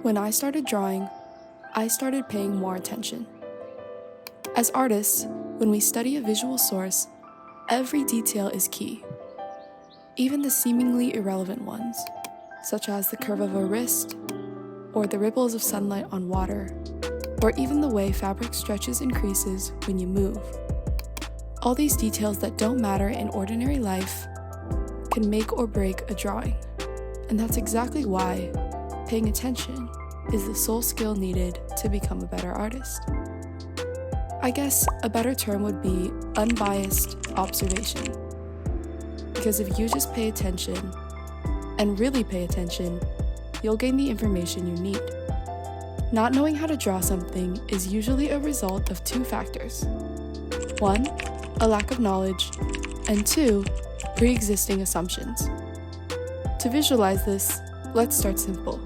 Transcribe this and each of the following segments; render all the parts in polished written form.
When I started drawing, I started paying more attention. As artists, when we study a visual source, every detail is key. Even the seemingly irrelevant ones, such as the curve of a wrist, or the ripples of sunlight on water, or even the way fabric stretches and creases when you move. All these details that don't matter in ordinary life can make or break a drawing. And that's exactly why paying attention is the sole skill needed to become a better artist. I guess a better term would be unbiased observation. Because if you just pay attention, and really pay attention, you'll gain the information you need. Not knowing how to draw something is usually a result of two factors. 1, a lack of knowledge, and 2, pre-existing assumptions. To visualize this, let's start simple.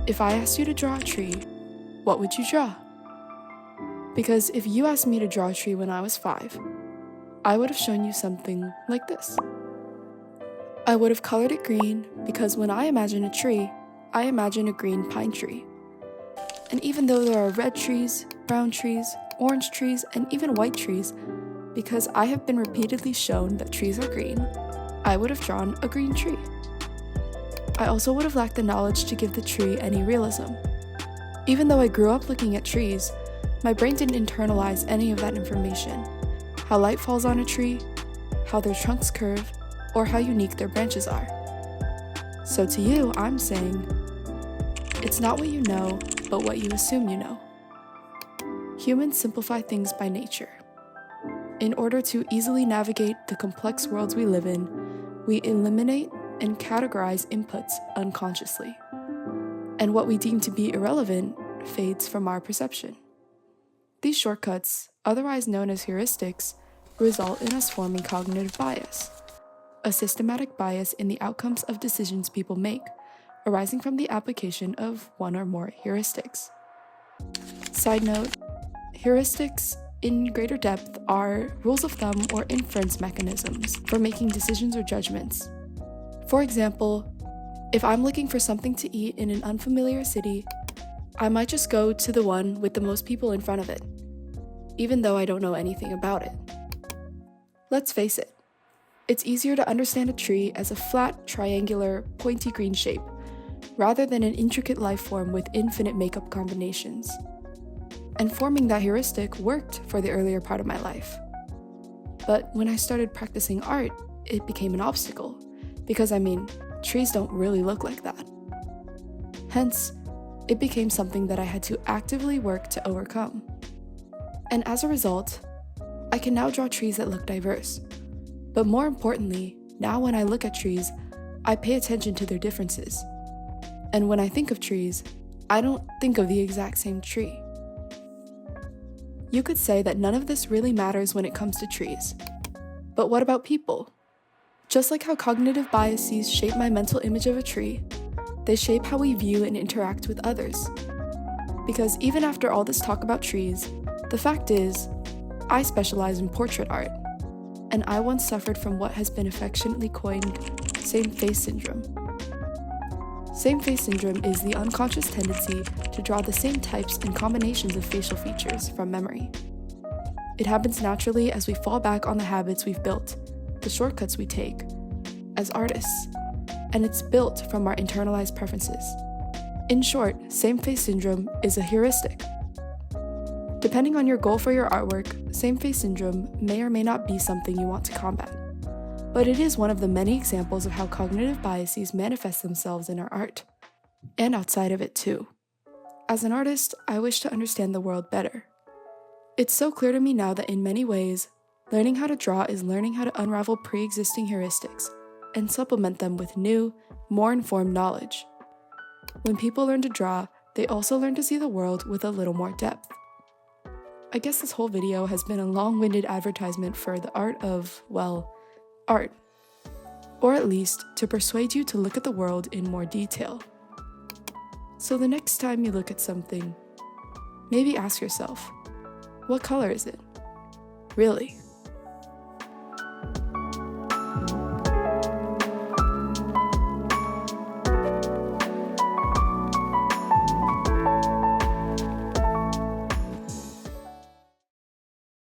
If I asked you to draw a tree, what would you draw? Because if you asked me to draw a tree when I was 5, I would have shown you something like this. I would have colored it green because when I imagine a tree, I imagine a green pine tree. And even though there are red trees, brown trees, orange trees, and even white trees, because I have been repeatedly shown that trees are green, I would have drawn a green tree. I also would have lacked the knowledge to give the tree any realism. Even though I grew up looking at trees, my brain didn't internalize any of that information. How light falls on a tree, how their trunks curve, or how unique their branches are. So to you, I'm saying, it's not what you know, but what you assume you know. Humans simplify things by nature. In order to easily navigate the complex worlds we live in, we eliminate and categorize inputs unconsciously. And what we deem to be irrelevant fades from our perception. These shortcuts, otherwise known as heuristics, result in us forming cognitive bias, a systematic bias in the outcomes of decisions people make, arising from the application of one or more heuristics. Side note, heuristics in greater depth are rules of thumb or inference mechanisms for making decisions or judgments. For example, if I'm looking for something to eat in an unfamiliar city, I might just go to the one with the most people in front of it, even though I don't know anything about it. Let's face it, it's easier to understand a tree as a flat, triangular, pointy green shape, rather than an intricate life form with infinite makeup combinations. And forming that heuristic worked for the earlier part of my life. But when I started practicing art, it became an obstacle, because trees don't really look like that. Hence, it became something that I had to actively work to overcome. And as a result, I can now draw trees that look diverse. But more importantly, now when I look at trees, I pay attention to their differences. And when I think of trees, I don't think of the exact same tree. You could say that none of this really matters when it comes to trees. But what about people? Just like how cognitive biases shape my mental image of a tree, they shape how we view and interact with others. Because even after all this talk about trees, the fact is, I specialize in portrait art, and I once suffered from what has been affectionately coined same-face syndrome. Same-face syndrome is the unconscious tendency to draw the same types and combinations of facial features from memory. It happens naturally as we fall back on the habits we've built, the shortcuts we take, as artists, and it's built from our internalized preferences. In short, same-face syndrome is a heuristic. Depending on your goal for your artwork, same-face syndrome may or may not be something you want to combat. But it is one of the many examples of how cognitive biases manifest themselves in our art, and outside of it too. As an artist, I wish to understand the world better. It's so clear to me now that in many ways, learning how to draw is learning how to unravel pre-existing heuristics and supplement them with new, more informed knowledge. When people learn to draw, they also learn to see the world with a little more depth. I guess this whole video has been a long-winded advertisement for the art of, art. Or at least to persuade you to look at the world in more detail. So the next time you look at something, maybe ask yourself, what color is it? Really?